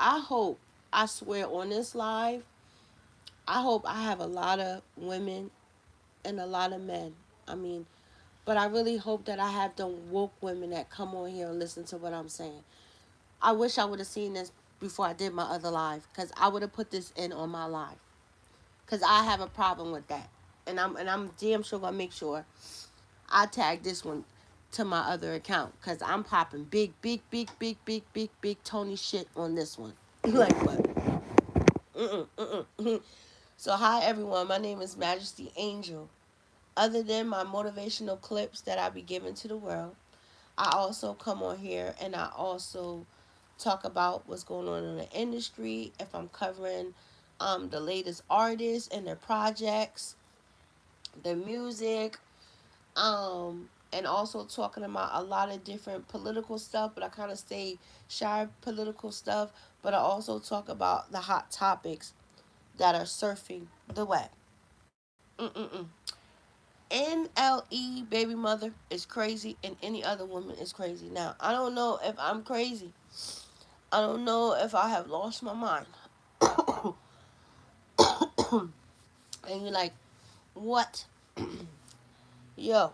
I hope, I swear on this live, I hope I have a lot of women and a lot of men. I mean, but I really hope that I have them woke women that come on here and listen to what I'm saying. I wish I would have seen this before I did my other live, because I would have put this in on my live, because I have a problem with that, and I'm damn sure gonna make sure I tag this one to my other account, because I'm popping big Tony shit on this one. Like what? So hi everyone, my name is Majesty Angel. Other than my motivational clips that I be giving to the world, I also come on here and I also talk about what's going on in the industry. If I'm covering the latest artists and their projects, their music, and also talking about a lot of different political stuff, but I kind of stay shy of political stuff. But I also talk about the hot topics that are surfing the web. Mm-mm-mm. NLE baby mother is crazy, and any other woman is crazy. Now, I don't know if I'm crazy. I don't know if I have lost my mind. And you're like, what? Yo,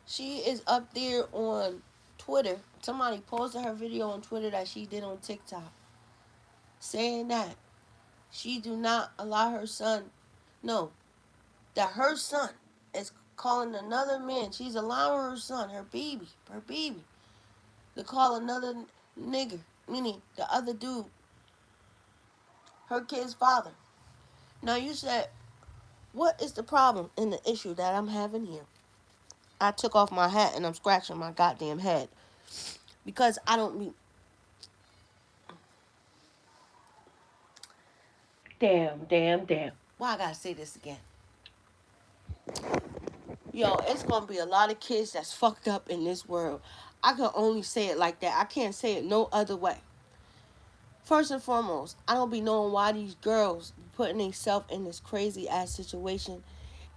she is up there on Twitter. Somebody posted her video on Twitter that she did on TikTok, saying that she do not allow her son, no, that her son is calling another man. She's allowing her son, her baby, to call another nigger, meaning the other dude, her kid's father. Now you said, what is the problem in the issue that I'm having here? I took off my hat and I'm scratching my goddamn head because I don't mean. Damn. Why I gotta say this again? Yo, it's gonna be a lot of kids that's fucked up in this world. I can only say it like that. I can't say it no other way. First and foremost, I don't be knowing why these girls be putting themselves in this crazy ass situation,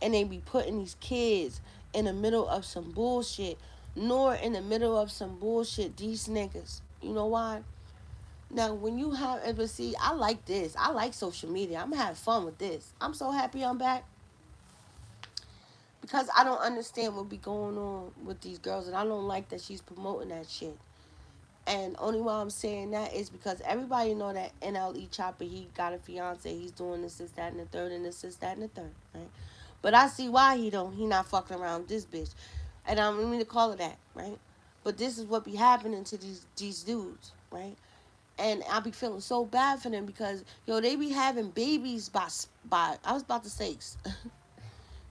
and they be putting these kids in the middle of some bullshit, nor in the middle of some bullshit these niggas. You know why? Now, when you have, but see, I like this. I like social media. I'm having fun with this. I'm so happy I'm back because I don't understand what be going on with these girls, and I don't like that she's promoting that shit. And only why I'm saying that is because everybody know that NLE Chopper, he got a fiance, he's doing this, that, and the third, and this, that, and the third, right? But I see why he not fucking around with this bitch, and I don't mean to call it that, right? But this is what be happening to these dudes, right? And I be feeling so bad for them because yo, they be having babies by I was about to say,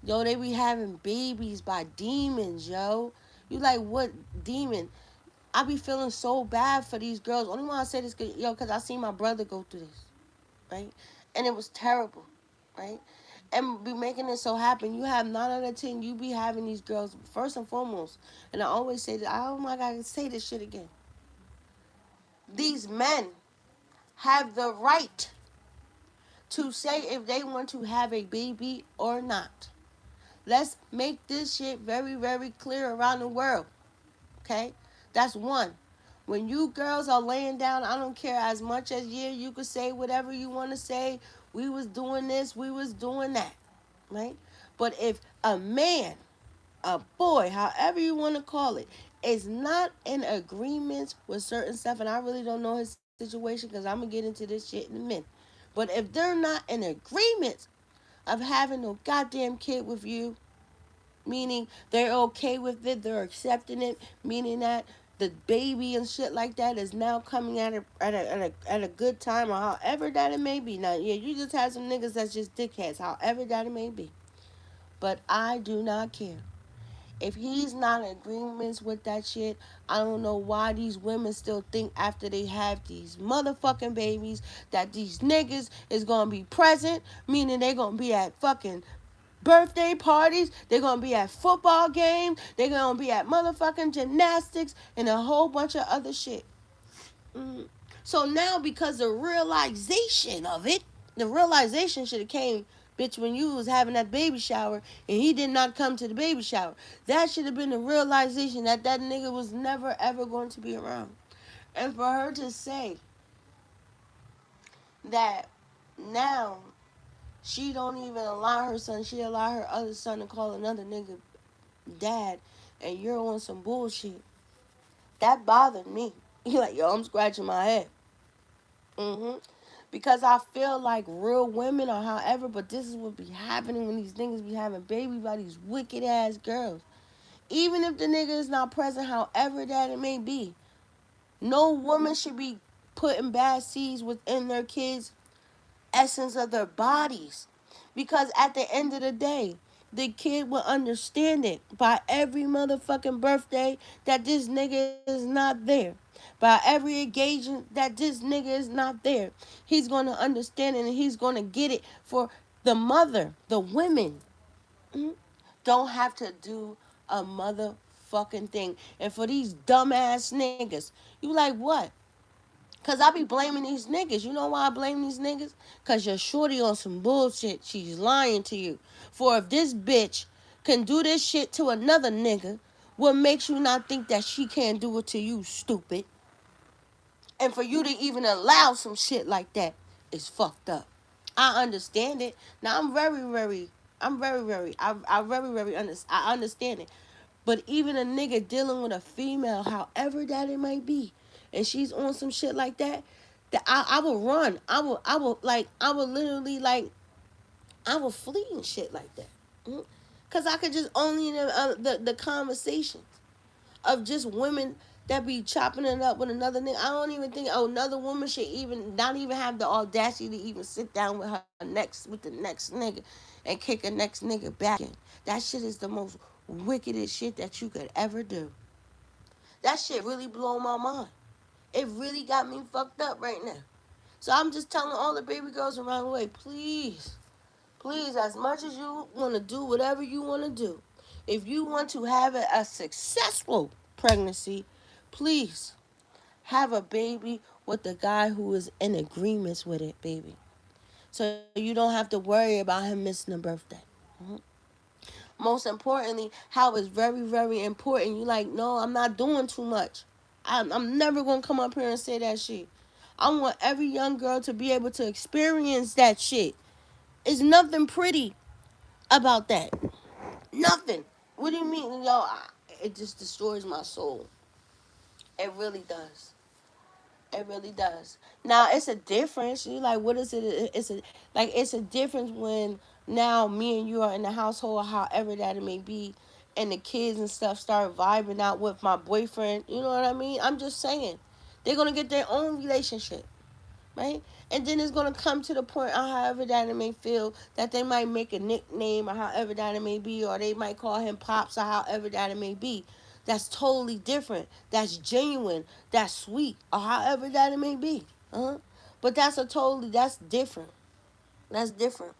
yo, they be having babies by demons, yo. You like what demon? I be feeling so bad for these girls. Only why I say this, yo, because I seen my brother go through this, right? And it was terrible, right? And be making it so happen. You have 9 out of 10. You be having these girls first and foremost. And I always say that. Oh my God, I can say this shit again. These men have the right to say if they want to have a baby or not. Let's make this shit very clear around the world. Okay? That's one. When you girls are laying down, I don't care as much as you could say whatever you want to say. We was doing this, we was doing that. Right? But if a man, a boy, however you want to call it, is not in agreement with certain stuff, and I really don't know his situation because I'm going to get into this shit in a minute. But if they're not in agreement of having no goddamn kid with you, meaning they're okay with it, they're accepting it, meaning that the baby and shit like that is now coming at a good time or however that it may be. Now, yeah, you just have some niggas that's just dickheads, however that it may be. But I do not care. If he's not in agreements with that shit, I don't know why these women still think after they have these motherfucking babies that these niggas is gonna be present, meaning they gonna be at fucking birthday parties, they're gonna be at football games, they're gonna be at motherfucking gymnastics and a whole bunch of other shit. Mm. So now, because the realization of it, the realization should have came, bitch, when you was having that baby shower and he did not come to the baby shower. That should have been the realization that nigga was never ever going to be around. And for her to say that now she don't even allow her son. She allow her other son to call another nigga dad, and you're on some bullshit. That bothered me. You like, yo, I'm scratching my head. hmm Because I feel like real women or however, but this is what be happening when these niggas be having baby by these wicked ass girls. Even if the nigga is not present, however that it may be, no woman should be putting bad seeds within their kids' essence of their bodies. Because at the end of the day, the kid will understand it by every motherfucking birthday that this nigga is not there. By every engagement that this nigga is not there. He's gonna understand it and he's gonna get it for the mother, the women. Mhm. Don't have to do a motherfucking thing. And for these dumbass niggas, you like what? Cause I be blaming these niggas. You know why I blame these niggas? Cause your shorty on some bullshit. She's lying to you. For if this bitch can do this shit to another nigga, what makes you not think that she can't do it to you, stupid? And for you to even allow some shit like that is fucked up. I understand it. Now I I understand it. But even a nigga dealing with a female, however that it might be, and she's on some shit like that, that I will run. I will literally like, I will flee and shit like that. Cause I could just only the conversations of just women that be chopping it up with another nigga. I don't even think another woman should even not even have the audacity to even sit down with her next with the next nigga and kick a next nigga back in. That shit is the most wickedest shit that you could ever do. That shit really blow my mind. It really got me fucked up right now. So I'm just telling all the baby girls around the way, please, please, as much as you want to do whatever you want to do, if you want to have a successful pregnancy, please have a baby with the guy who is in agreements with it, baby. So you don't have to worry about him missing a birthday. Mhm. Most importantly, how it's very, very important. You like, no, I'm not doing too much. I'm never going to come up here and say that shit. I want every young girl to be able to experience that shit. It's nothing pretty about that. Nothing. What do you mean? Yo, it just destroys my soul. It really does. It really does. Now it's a difference. You like, what is it? It's a difference when now me and you are in the household, however that it may be, and the kids and stuff start vibing out with my boyfriend. You know what I mean? I'm just saying, they're gonna get their own relationship, right? And then it's gonna come to the point, however that it may feel, that they might make a nickname or however that it may be, or they might call him pops or however that it may be. That's totally different. That's genuine. That's sweet, or however that it may be. Uh-huh. But that's different. That's different.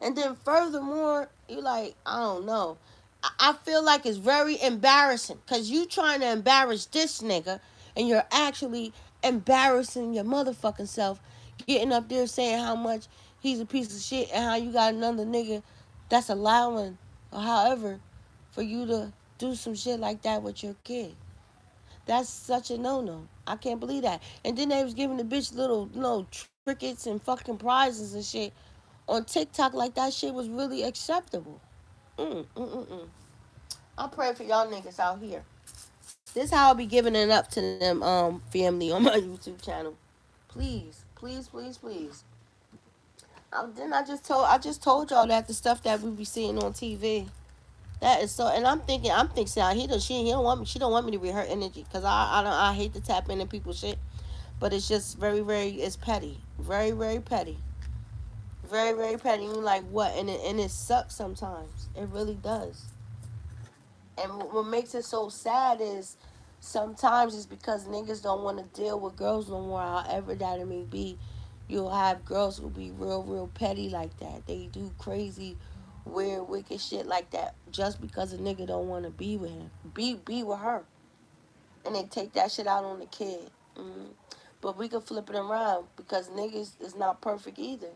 And then furthermore, you like, I don't know. I feel like it's very embarrassing because you trying to embarrass this nigga and you're actually embarrassing your motherfucking self, getting up there saying how much he's a piece of shit and how you got another nigga that's allowing or however for you to do some shit like that with your kid. That's such a no-no. I can't believe that. And then they was giving the bitch little, trinkets and fucking prizes and shit on TikTok, like that shit was really acceptable. I pray for y'all niggas out here. This how I'll be giving it up to them family on my YouTube channel. Please, please, please, please. Then I just told y'all that the stuff that we be seeing on TV. That is so, and I'm thinking, he don't want me, she don't want me to read her energy, cause I hate to tap into people's shit, but it's just very, very, it's petty, very, very petty, very, very petty. You like what, and it sucks sometimes. It really does. And what makes it so sad is sometimes it's because niggas don't want to deal with girls no more, however that it may be. You'll have girls who be real, real petty like that. They do crazy, weird, wicked shit like that just because a nigga don't want to be with him. Be with her. And they take that shit out on the kid. Mm-hmm. But we can flip it around because niggas is not perfect either.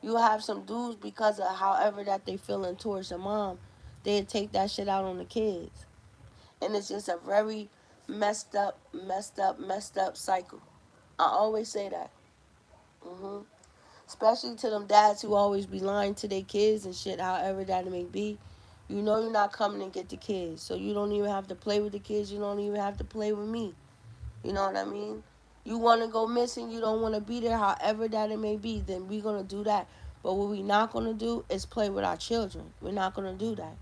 You have some dudes because of however that they feeling towards their mom, they take that shit out on the kids. And it's just a very messed up cycle. I always say that. hmm Especially to them dads who always be lying to their kids and shit, however that it may be. You know you're not coming and get the kids, so you don't even have to play with the kids. You don't even have to play with me. You know what I mean? You want to go missing, you don't want to be there, however that it may be, then we're going to do that. But what we're not going to do is play with our children. We're not going to do that.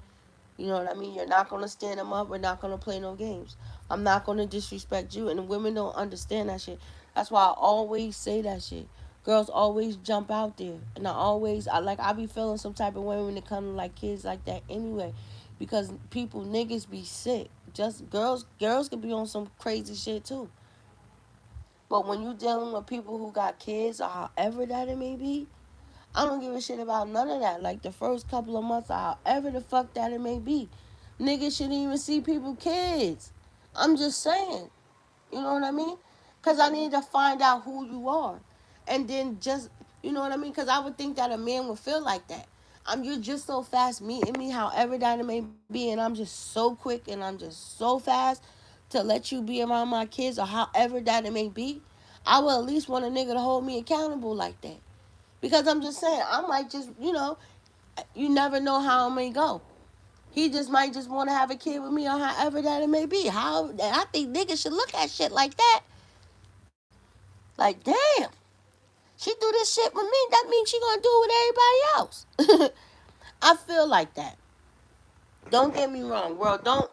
You know what I mean? You're not going to stand them up. We're not going to play no games. I'm not going to disrespect you. And women don't understand that shit. That's why I always say that shit. Girls always jump out there. And I be feeling some type of way when it comes to like kids like that anyway. Because niggas be sick. Just girls can be on some crazy shit too. But when you dealing with people who got kids or however that it may be, I don't give a shit about none of that. Like the first couple of months or however the fuck that it may be. Niggas shouldn't even see people kids. I'm just saying. You know what I mean? Because I need to find out who you are. And then just, you know what I mean? Because I would think that a man would feel like that. You're just so fast meeting me, however that it may be, and I'm just so quick and I'm just so fast to let you be around my kids or however that it may be. I would at least want a nigga to hold me accountable like that. Because I'm just saying, I might just, you never know how it may go. He just might just want to have a kid with me or however that it may be. I think niggas should look at shit like that. Like, damn, she do this shit with me. That means she gonna do it with everybody else. I feel like that. Don't get me wrong, world. Don't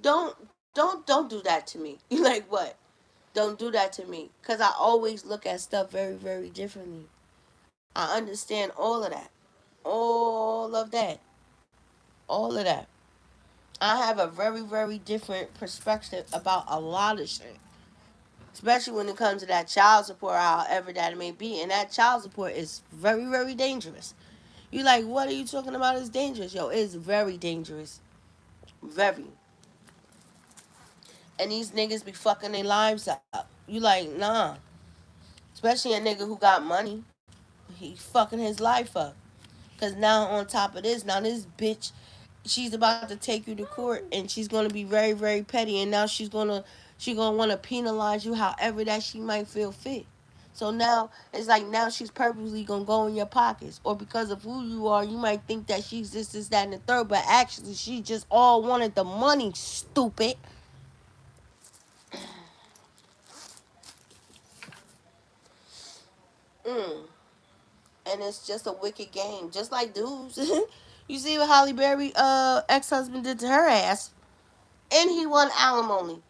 do that to me. You like what? Don't do that to me. Cause I always look at stuff very, very differently. I understand all of that. All of that. All of that. I have a very, very different perspective about a lot of shit. Especially when it comes to that child support, however that it may be. And that child support is very, very dangerous. You like, what are you talking about? It's dangerous. Yo, it's very dangerous. Very. And these niggas be fucking their lives up. You like, nah. Especially a nigga who got money. He fucking his life up. Cause now on top of this, now this bitch, she's about to take you to court and she's gonna be very, very petty and now she gonna wanna penalize you however that she might feel fit. So now it's like now she's purposely gonna go in your pockets. Or because of who you are, you might think that she's this, that, and the third, but actually she just all wanted the money, stupid. Mm. And it's just a wicked game. Just like dudes. You see what Holly Berry ex husband did to her ass. And he won alimony.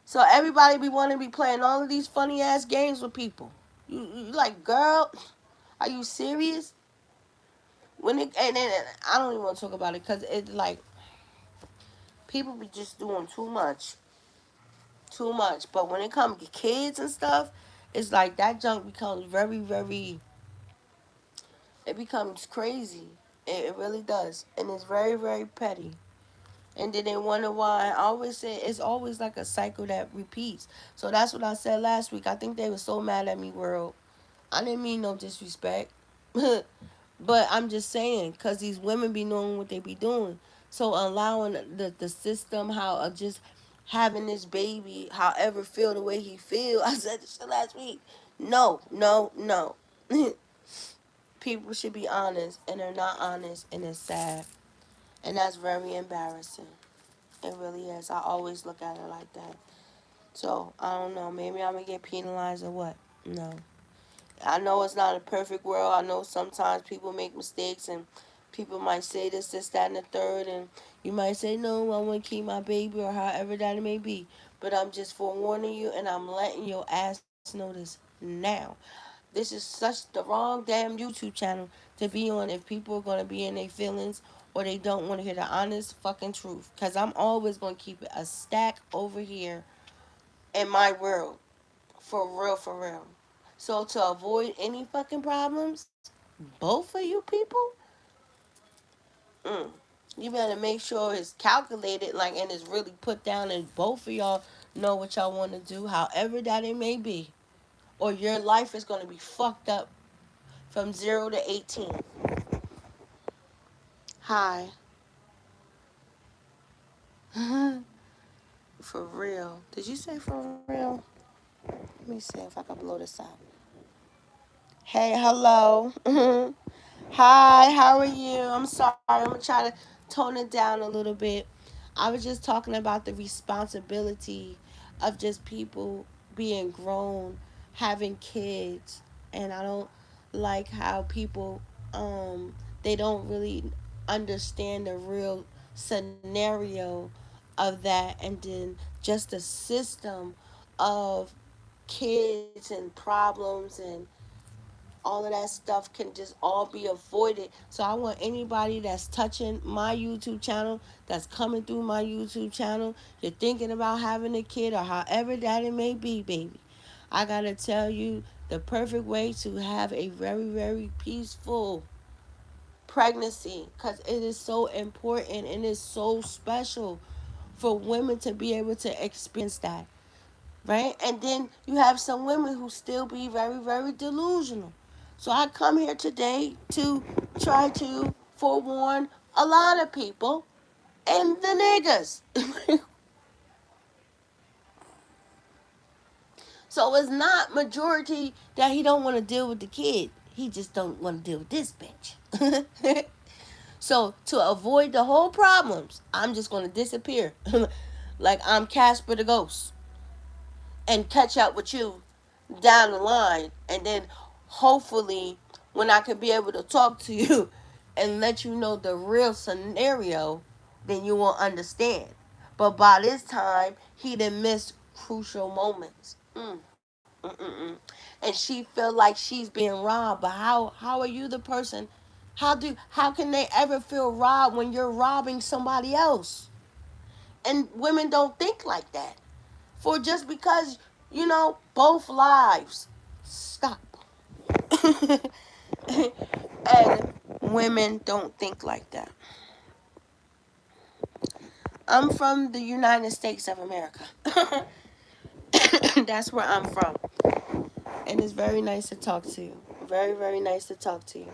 So everybody be wanting to be playing all of these funny ass games with people. You like, girl, are you serious? And I don't even want to talk about it because it's like people be just doing too much, too much. But when it comes to kids and stuff, it's like that junk becomes very, very. It becomes crazy. It really does, and it's very, very petty. And then they wonder why. I always say it's always like a cycle that repeats. So that's what I said last week. I think they were so mad at me, world. I didn't mean no disrespect. But I'm just saying, because these women be knowing what they be doing. So allowing the system, how just having this baby, however feel the way he feel. I said this shit last week. No, no, no. People should be honest, and they're not honest, and it's sad. And that's very embarrassing. It really is. I always look at it like that. So, I don't know. Maybe I'm going to get penalized or what? No. I know it's not a perfect world. I know sometimes people make mistakes and people might say this, that, and the third. And you might say, no, I want to keep my baby or however that it may be. But I'm just forewarning you and I'm letting your ass know this now. This is such the wrong damn YouTube channel to be on if people are going to be in their feelings or they don't want to hear the honest fucking truth. Because I'm always going to keep it a stack over here in my world. For real, for real. So to avoid any fucking problems, both of you people, mm, you better make sure it's calculated, like, and it's really put down, and both of y'all know what y'all want to do, however that it may be, or your life is gonna be fucked up from 0 to 18. Hi, for real. Did you say for real? Let me see if I can blow this out. Hey, hello. Hi, how are you? I'm sorry. I'm gonna try to tone it down a little bit. I was just talking about the responsibility of just people being grown, having kids, and I don't like how people they don't really understand the real scenario of that, and then just the system of kids and problems and all of that stuff can just all be avoided. So I want anybody that's touching my YouTube channel, that's coming through my YouTube channel, you're thinking about having a kid or however that it may be, baby. I gotta tell you the perfect way to have a very, very peaceful pregnancy, because it is so important and it's so special for women to be able to experience that, right? And then you have some women who still be very, very delusional. So I come here today to try to forewarn a lot of people and the niggas. So it's not majority that he don't want to deal with the kid. He just don't want to deal with this bitch. So to avoid the whole problems, I'm just gonna disappear, like I'm Casper the ghost, and catch up with you down the line, and then hopefully when I can be able to talk to you and let you know the real scenario, then you will understand. But by this time, he done missed crucial moments. Mm. And she feel like she's being robbed. But how are you the person? How can they ever feel robbed when you're robbing somebody else? And women don't think like that. For just because, both lives. Stop. And women don't think like that. I'm from the United States of America. That's where I'm from. And it's very nice to talk to you. Very, very nice to talk to you.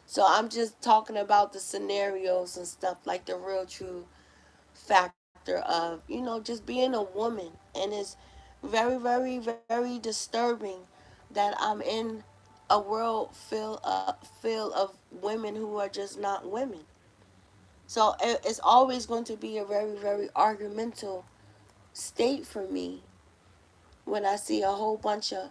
So I'm just talking about the scenarios and stuff, like the real true factor of, just being a woman. And it's very, very, very disturbing that I'm in a world full of women who are just not women. So it's always going to be a very, very argumental state for me when I see a whole bunch of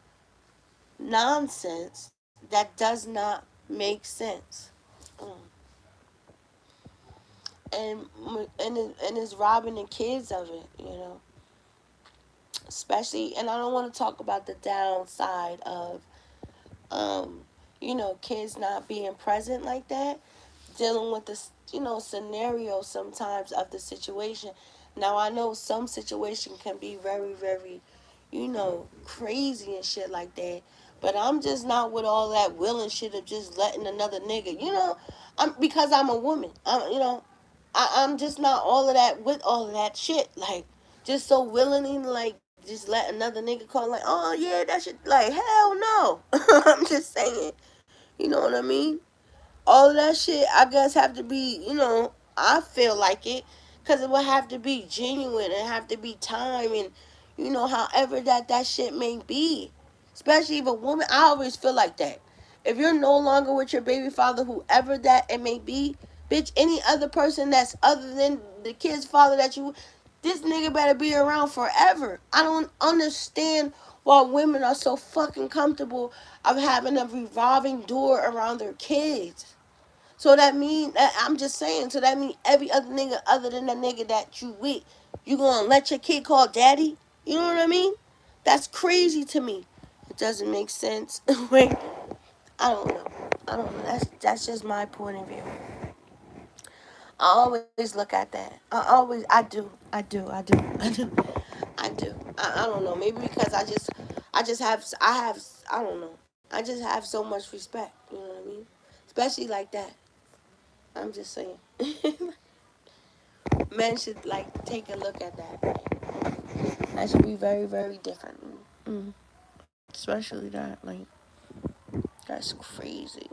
nonsense that does not make sense. Mm. and and it's robbing the kids of it, especially. And I don't want to talk about the downside of um kids not being present like that, dealing with this scenario sometimes of the situation. Now I know some situation can be very, very crazy and shit like that, but I'm just not with all that willing shit of just letting another nigga, because I'm a woman. I'm just not all of that with all of that shit. Like, just so willingly, like, just let another nigga call, like, oh yeah, that shit. Like, hell no. I'm just saying. You know what I mean? All of that shit, I guess, have to be, I feel like it, because it would have to be genuine and have to be time and, however that shit may be. Especially if a woman, I always feel like that. If you're no longer with your baby father, whoever that it may be, bitch, any other person that's other than the kid's father that you, this nigga better be around forever. I don't understand why women are so fucking comfortable of having a revolving door around their kids. So that mean that I'm just saying. So that mean every other nigga other than the nigga that you with, you gonna let your kid call daddy? You know what I mean? That's crazy to me. It doesn't make sense. Wait, I don't know. I don't know. That's just my point of view. I always look at that. I do. I do. I do. I do. I do. I don't know. Maybe because I don't know. I just have so much respect. You know what I mean? Especially like that. I'm just saying. Men should like take a look at that. That should be very, very different. Mm. Especially that, like, that's crazy.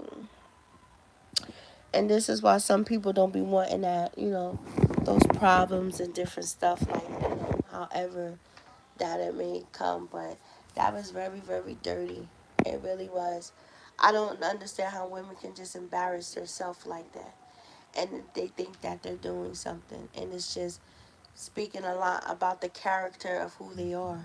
And this is why some people don't be wanting that, those problems and different stuff, like, however that it may come. But that was very, very dirty. It really was. I don't understand how women can just embarrass themselves like that, and they think that they're doing something, and it's just speaking a lot about the character of who they are.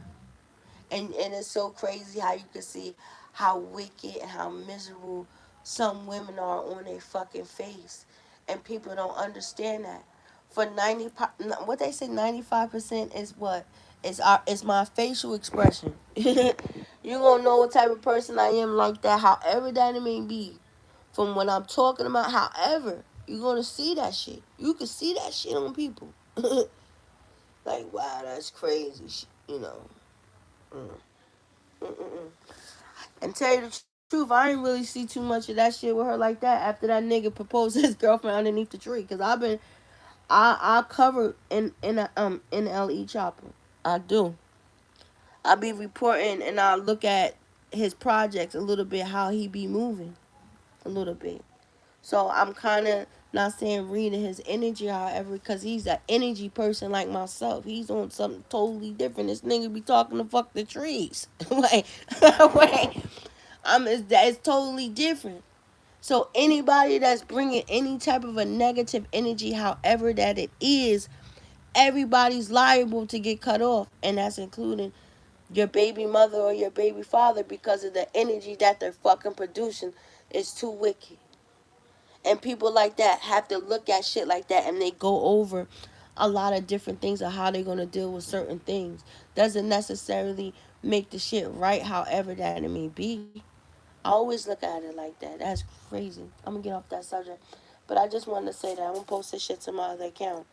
And it's so crazy how you can see how wicked and how miserable some women are on their fucking face, and people don't understand that. For 90, what they say, 95% is what is my facial expression. You gonna know what type of person I am like that, however that it may be, from what I'm talking about. However, you gonna see that shit. You can see that shit on people. Like, wow, that's crazy. You know. Mm. Mm-mm-mm. And tell you the truth, I ain't really see too much of that shit with her like that after that nigga proposed to his girlfriend underneath the tree. Cause I covered in a NLE chopper. I do. I be reporting and I look at his projects a little bit, how he be moving a little bit. So I'm kind of not saying reading his energy, however, because he's an energy person like myself. He's on something totally different. This nigga be talking to fuck the trees. Wait, wait. It's totally different. So anybody that's bringing any type of a negative energy, however that it is, everybody's liable to get cut off, and that's including your baby mother or your baby father, because of the energy that they're fucking producing is too wicked. And people like that have to look at shit like that, and they go over a lot of different things of how they're gonna deal with certain things. Doesn't necessarily make the shit right, however that it may be. I always look at it like that. That's crazy. I'm gonna get off that subject. But I just wanted to say that I'm gonna post this shit to my other account.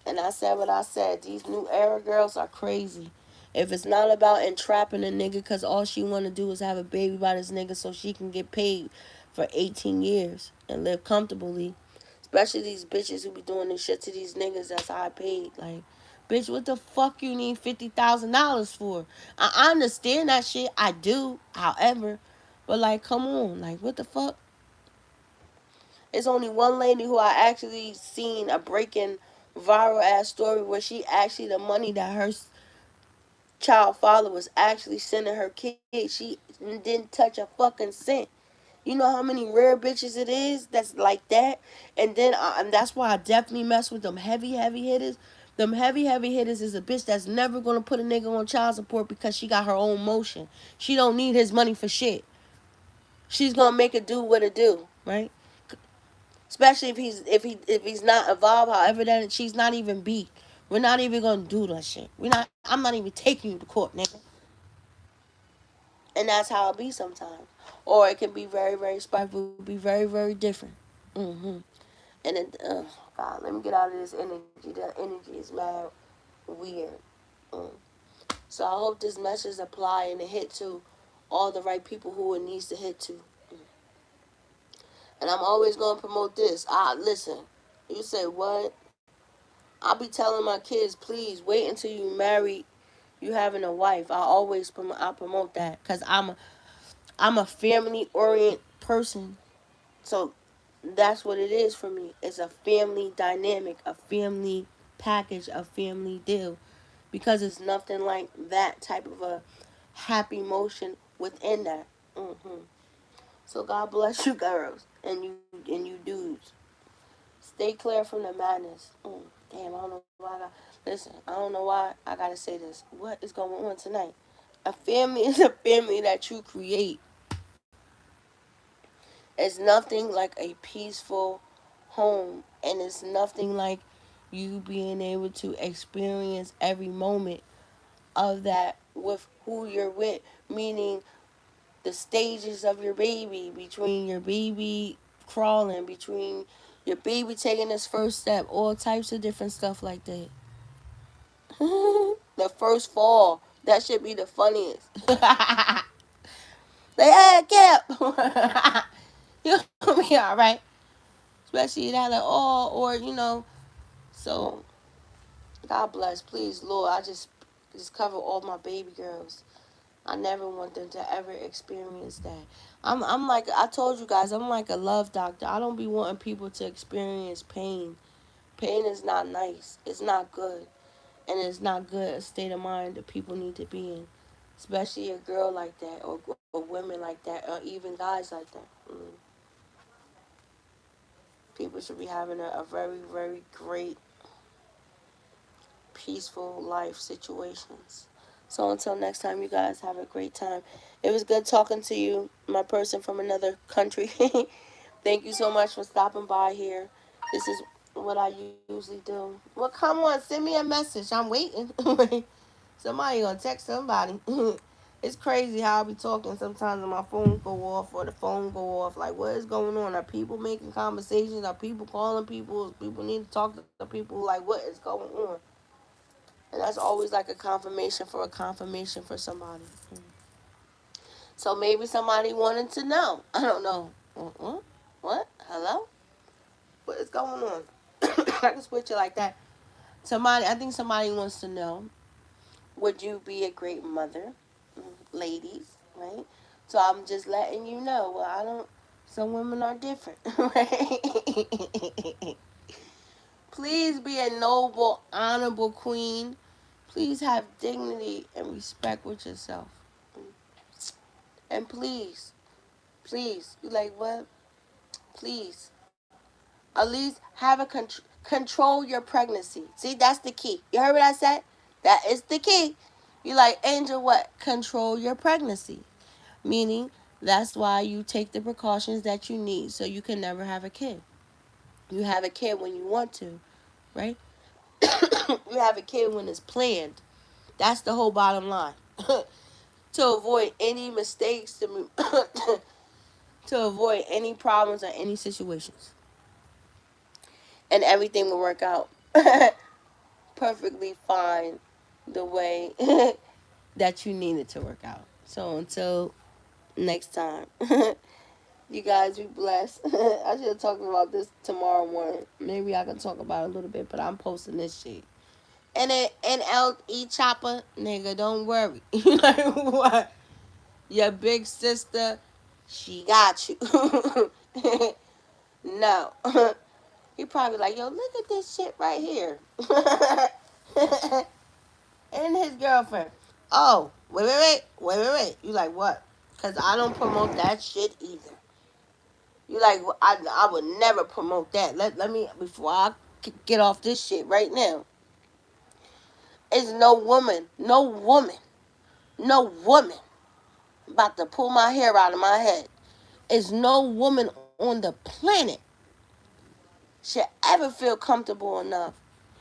And I said what I said. These new era girls are crazy. If it's not about entrapping a nigga because all she want to do is have a baby by this nigga so she can get paid for 18 years and live comfortably. Especially these bitches who be doing this shit to these niggas that's high paid. Like, bitch, what the fuck you need $50,000 for? I understand that shit. I do. However, but like, come on. Like, what the fuck? It's only one lady who I actually seen a breaking viral ass story where she actually, the money that her child father was actually sending her kid, she didn't touch a fucking cent. You know how many rare bitches it is that's like that? And that's why I definitely mess with them heavy hitters. Them heavy hitters is a bitch that's never gonna put a nigga on child support because she got her own motion. She don't need his money for shit. She's gonna make it do what it do, right? Especially if he's not evolved, however that she's not even beat. We're not even gonna do that shit. We're not. I'm not even taking you to court, nigga. And that's how it be sometimes. Or it can be very spiteful. Be very different. Mm-hmm. And then, God, let me get out of this energy. That energy is mad weird. Mm. So I hope this message apply and it hit to all the right people who it needs to hit to. Mm. And I'm always gonna promote this. Listen. You say what? I'll be telling my kids, please wait until you marry, you having a wife. I promote that because I'm a family oriented person. So that's what it is for me. It's a family dynamic, a family package, a family deal, because it's nothing like that type of a happy motion within that. Hmm. So God bless you, girls, and you dudes. Stay clear from the madness. Damn, I don't know why listen. I don't know why I gotta say this. What is going on tonight? A family is a family that you create. It's nothing like a peaceful home, and it's nothing like you being able to experience every moment of that with who you're with, meaning the stages of your baby, between your baby crawling, between your baby taking its first step, all types of different stuff like that. The first fall, that should be the funniest. They had cap. You'll be all right. Especially that, like, oh, or So, God bless, please, Lord. I just cover all my baby girls. I never want them to ever experience that. I'm like I told you guys, I'm like a love doctor. I don't be wanting people to experience pain. Pain is not nice. It's not good, and it's not good a state of mind that people need to be in, especially a girl like that or women like that, or even guys like that. People should be having a very, very great, peaceful life situations. So until next time, you guys have a great time. It was good talking to you, my person from another country. Thank you so much for stopping by here. This is what I usually do. Well, come on, send me a message. I'm waiting. Somebody gonna text somebody. It's crazy how I be talking sometimes and my phone go off or the phone go off. Like, what is going on? Are people making conversations? Are people calling people? People need to talk to people? Like, what is going on? And that's always like a confirmation for somebody. So maybe somebody wanted to know. I don't know. What? Hello? What is going on? I can switch it like that. Somebody, I think somebody wants to know, would you be a great mother? Ladies, right? So I'm just letting you know. Well, I don't. Some women are different, right? Please be a noble, honorable queen. Please have dignity and respect with yourself. And please, you like what? Please, at least have a control your pregnancy. See, that's the key. You heard what I said? That is the key. You like, Angel, what? Control your pregnancy. Meaning, that's why you take the precautions that you need so you can never have a kid. You have a kid when you want to, right? You have a kid when it's planned. That's the whole bottom line. To avoid any mistakes, to avoid any problems or any situations. And everything will work out perfectly fine the way that you need it to work out. So until next time, you guys be blessed. I should have talked about this tomorrow morning. Maybe I can talk about it a little bit, but I'm posting this shit. And then NLE chopper, nigga, don't worry. You know what? Your big sister, she got you. No. He probably like, yo, look at this shit right here. And his girlfriend. Oh, wait. You like what? Because I don't promote that shit either. You like, I would never promote that. Let me, before I get off this shit right now. It's no woman about to pull my hair out of my head. Is no woman on the planet should ever feel comfortable enough,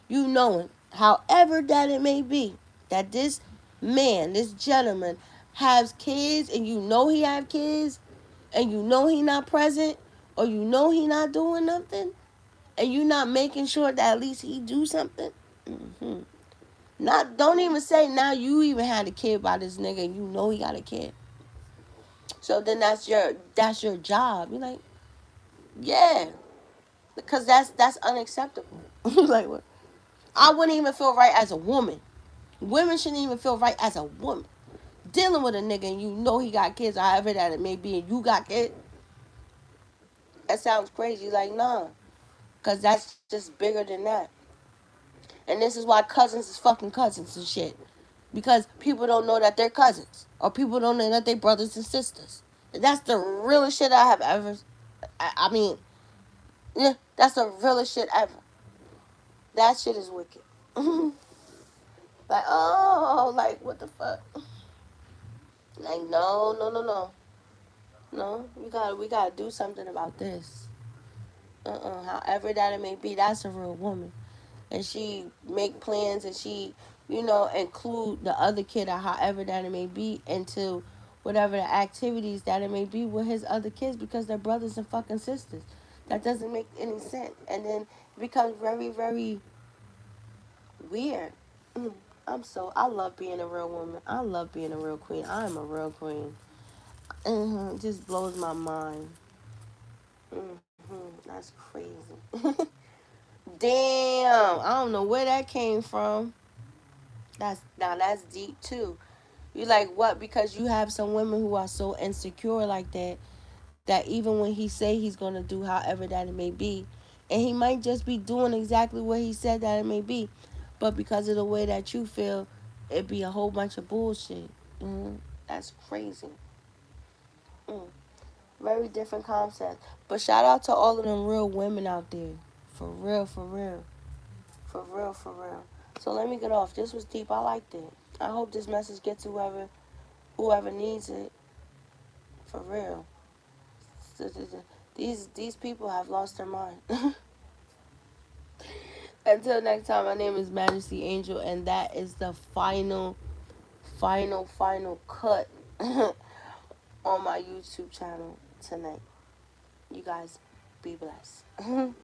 you knowing, however that it may be, that this man, this gentleman, has kids, and you know he have kids, and you know he not present, or you know he not doing nothing, and you not making sure that at least he do something. Mm-hmm. Not, don't even say now you even had a kid by this nigga and you know he got a kid. So then that's your job. You're like, yeah, because that's unacceptable. Like what? I wouldn't even feel right as a woman. Women shouldn't even feel right as a woman dealing with a nigga and you know he got kids, or however that it may be, and you got kids. That sounds crazy. Like nah, because that's just bigger than that. And this is why cousins is fucking cousins and shit. Because people don't know that they're cousins, or people don't know that they're brothers and sisters. That's the realest shit I have ever. I mean, yeah, that's the realest shit ever. That shit is wicked. Like, oh, like what the fuck? Like, no. We gotta do something about this. However that it may be, that's a real woman, and she make plans and she, include the other kid or however that it may be into whatever the activities that it may be with his other kids because they're brothers and fucking sisters. That doesn't make any sense, and then it becomes very, very weird. I love being a real woman. I love being a real queen. I am a real queen. It just blows my mind. That's crazy. Damn, I don't know where that came from. That's deep too. You like what? Because you have some women who are so insecure like that, that even when he say he's gonna do however that it may be, and he might just be doing exactly what he said that it may be, but because of the way that you feel, it be a whole bunch of bullshit. That's crazy. Mm. Very different concept. But shout out to all of them real women out there. For real, for real. For real, for real. So let me get off. This was deep. I liked it. I hope this message gets to whoever needs it. For real. These people have lost their mind. Until next time, my name is Majesty Angel, and that is the final cut on my YouTube channel tonight. You guys be blessed.